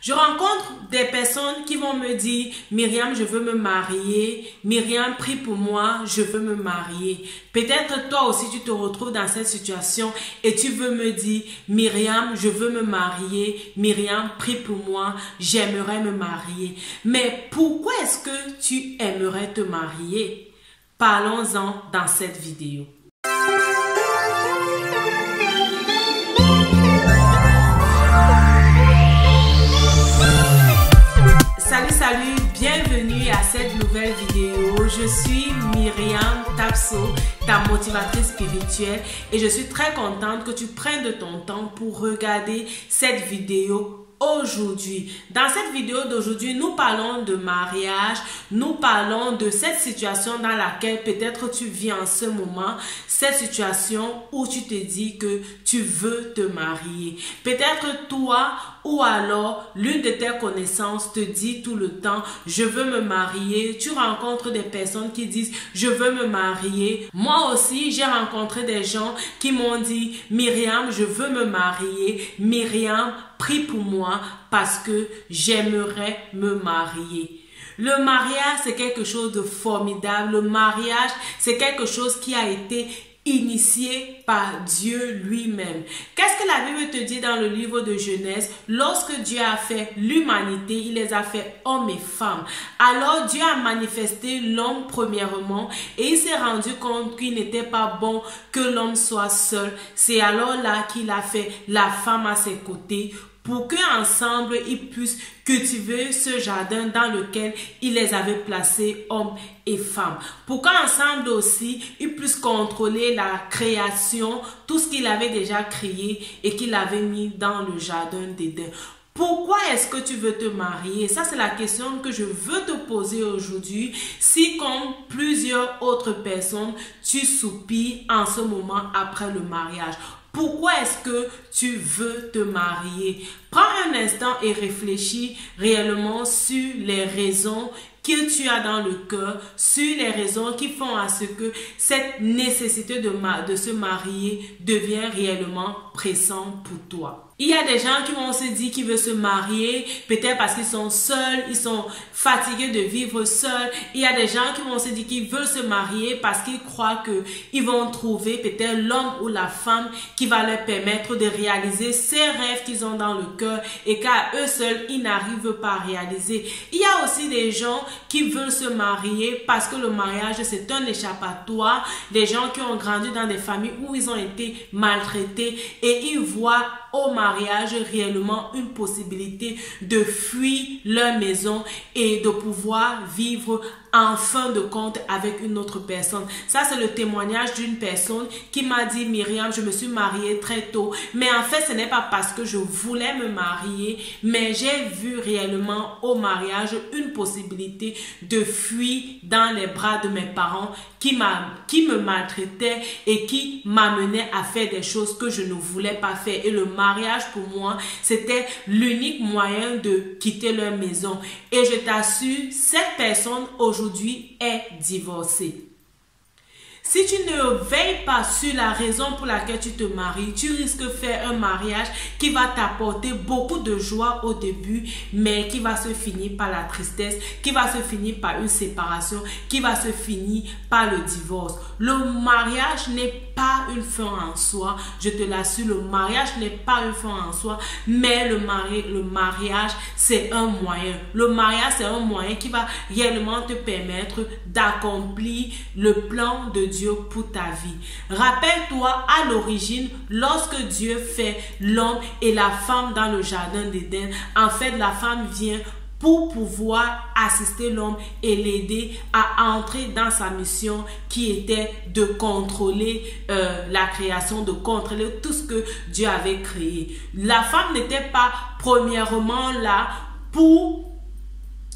Je rencontre des personnes qui vont me dire, Myriam, je veux me marier. Myriam, prie pour moi, je veux me marier. Peut-être toi aussi, tu te retrouves dans cette situation et tu veux me dire, Myriam, je veux me marier. Myriam, prie pour moi, j'aimerais me marier. Mais pourquoi est-ce que tu aimerais te marier? Parlons-en dans cette vidéo. Salut, bienvenue à cette nouvelle vidéo. Je suis Myriam Tapso, ta motivatrice spirituelle, et je suis très contente que tu prennes de ton temps pour regarder cette vidéo aujourd'hui. Dans cette vidéo d'aujourd'hui, nous parlons de mariage, nous parlons de cette situation dans laquelle peut-être tu vis en ce moment, cette situation où tu te dis que tu veux te marier. Peut-être toi ou alors l'une de tes connaissances te dit tout le temps, je veux me marier. Tu rencontres des personnes qui disent, je veux me marier. Moi aussi, j'ai rencontré des gens qui m'ont dit, Myriam, je veux me marier. Myriam, prie pour moi parce que j'aimerais me marier. Le mariage, c'est quelque chose de formidable. Le mariage, c'est quelque chose qui a été initié par Dieu lui-même. Qu'est-ce que la Bible te dit dans le livre de Genèse? Lorsque Dieu a fait l'humanité, il les a fait hommes et femmes. Alors Dieu a manifesté l'homme premièrement et il s'est rendu compte qu'il n'était pas bon que l'homme soit seul. C'est alors là qu'il a fait la femme à ses côtés pour qu'ensemble ils puissent cultiver ce jardin dans lequel il les avait placés, hommes et femmes. Pour qu'ensemble aussi ils puissent contrôler la création, tout ce qu'il avait déjà créé et qu'il avait mis dans le jardin d'Éden. Pourquoi est-ce que tu veux te marier? Ça, c'est la question que je veux te poser aujourd'hui. Si, comme plusieurs autres personnes, tu soupires en ce moment après le mariage. Pourquoi est-ce que tu veux te marier? Prends un instant et réfléchis réellement sur les raisons que tu as dans le cœur, sur les raisons qui font à ce que cette nécessité de se marier devient réellement pressante pour toi. Il y a des gens qui vont se dire qu'ils veulent se marier, peut-être parce qu'ils sont seuls, ils sont fatigués de vivre seuls. Il y a des gens qui vont se dire qu'ils veulent se marier parce qu'ils croient qu'ils vont trouver peut-être l'homme ou la femme qui va leur permettre de réaliser ces rêves qu'ils ont dans le cœur et qu'à eux seuls, ils n'arrivent pas à réaliser. Il y a aussi des gens qui veulent se marier parce que le mariage, c'est un échappatoire. Des gens qui ont grandi dans des familles où ils ont été maltraités et ils voient au mariage réellement une possibilité de fuir leur maison et de pouvoir vivre en fin de compte avec une autre personne. Ça, c'est le témoignage d'une personne qui m'a dit, Myriam, je me suis mariée très tôt, mais en fait, ce n'est pas parce que je voulais me marier, mais j'ai vu réellement au mariage une possibilité de fuir dans les bras de mes parents qui me maltraitaient et qui m'amenaient à faire des choses que je ne voulais pas faire. Et le mariage, pour moi, c'était l'unique moyen de quitter leur maison. Et je t'assure, cette personne aujourd'hui est divorcée. Si tu ne veilles pas sur la raison pour laquelle tu te maries, tu risques de faire un mariage qui va t'apporter beaucoup de joie au début, mais qui va se finir par la tristesse, qui va se finir par une séparation, qui va se finir par le divorce. Le mariage n'est pas une fin en soi, je te l'assure, le mariage n'est pas une fin en soi, mais le mariage, c'est un moyen. Le mariage, c'est un moyen qui va réellement te permettre d'accomplir le plan de Dieu pour ta vie. Rappelle-toi, à l'origine, lorsque Dieu fait l'homme et la femme dans le jardin d'Éden, en fait, la femme vient pour pouvoir assister l'homme et l'aider à entrer dans sa mission qui était de contrôler la création, de contrôler tout ce que Dieu avait créé. La femme n'était pas premièrement là pour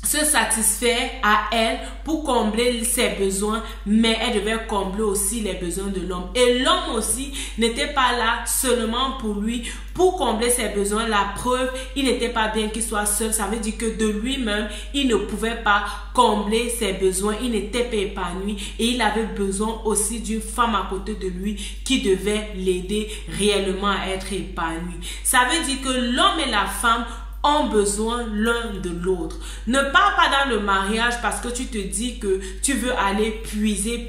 se satisfaire à elle, pour combler ses besoins, mais elle devait combler aussi les besoins de l'homme. Et l'homme aussi n'était pas là seulement pour lui, pour combler ses besoins. La preuve, il n'était pas bien qu'il soit seul. Ça veut dire que de lui-même, il ne pouvait pas combler ses besoins. Il n'était pas épanoui et il avait besoin aussi d'une femme à côté de lui qui devait l'aider réellement à être épanoui. Ça veut dire que l'homme et la femme ont besoin l'un de l'autre. Ne pars pas dans le mariage parce que tu te dis que tu veux aller puiser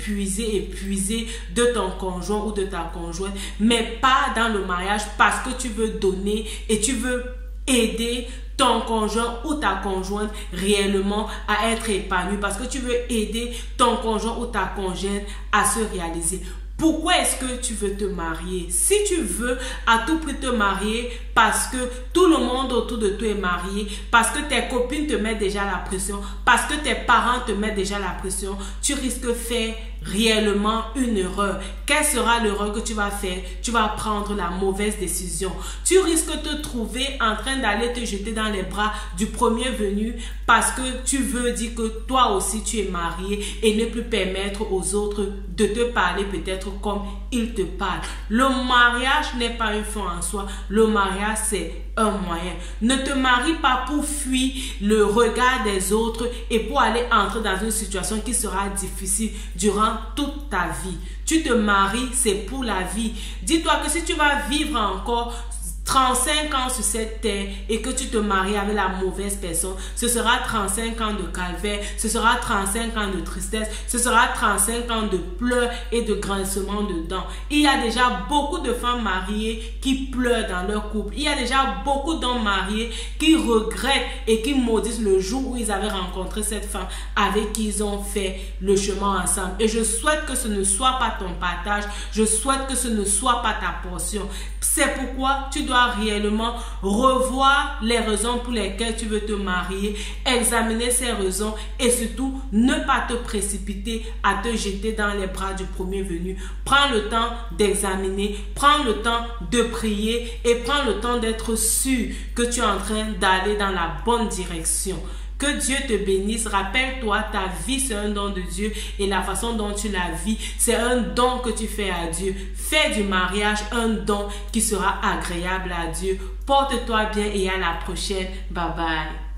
de ton conjoint ou de ta conjointe, mais pas dans le mariage parce que tu veux donner et tu veux aider ton conjoint ou ta conjointe réellement à être épanoui, parce que tu veux aider ton conjoint ou ta conjointe à se réaliser. Pourquoi est-ce que tu veux te marier? Si tu veux à tout prix te marier parce que tout le monde autour de toi est marié, parce que tes copines te mettent déjà la pression, parce que tes parents te mettent déjà la pression, tu risques de faire réellement une erreur. Quelle sera l'erreur que tu vas faire? Tu vas prendre la mauvaise décision. Tu risques de te trouver en train d'aller te jeter dans les bras du premier venu parce que tu veux dire que toi aussi tu es marié et ne plus permettre aux autres de te parler peut-être comme ils te parlent. Le mariage n'est pas une fin en soi. Le mariage, c'est un moyen. Ne te marie pas pour fuir le regard des autres et pour aller entrer dans une situation qui sera difficile durant toute ta vie. Tu te maries, c'est pour la vie. Dis-toi que si tu vas vivre encore 35 ans sur cette terre et que tu te maries avec la mauvaise personne, ce sera 35 ans de calvaire, ce sera 35 ans de tristesse, ce sera 35 ans de pleurs et de grincement de dents. Il y a déjà beaucoup de femmes mariées qui pleurent dans leur couple. Il y a déjà beaucoup d'hommes mariés qui regrettent et qui maudissent le jour où ils avaient rencontré cette femme avec qui ils ont fait le chemin ensemble. Et je souhaite que ce ne soit pas ton partage, je souhaite que ce ne soit pas ta portion. C'est pourquoi tu dois réellement revoir les raisons pour lesquelles tu veux te marier, examiner ces raisons et surtout ne pas te précipiter à te jeter dans les bras du premier venu. Prends le temps d'examiner, prends le temps de prier et prends le temps d'être sûr que tu es en train d'aller dans la bonne direction. Que Dieu te bénisse. Rappelle-toi, ta vie, c'est un don de Dieu et la façon dont tu la vis, c'est un don que tu fais à Dieu. Fais du mariage un don qui sera agréable à Dieu. Porte-toi bien et à la prochaine. Bye bye.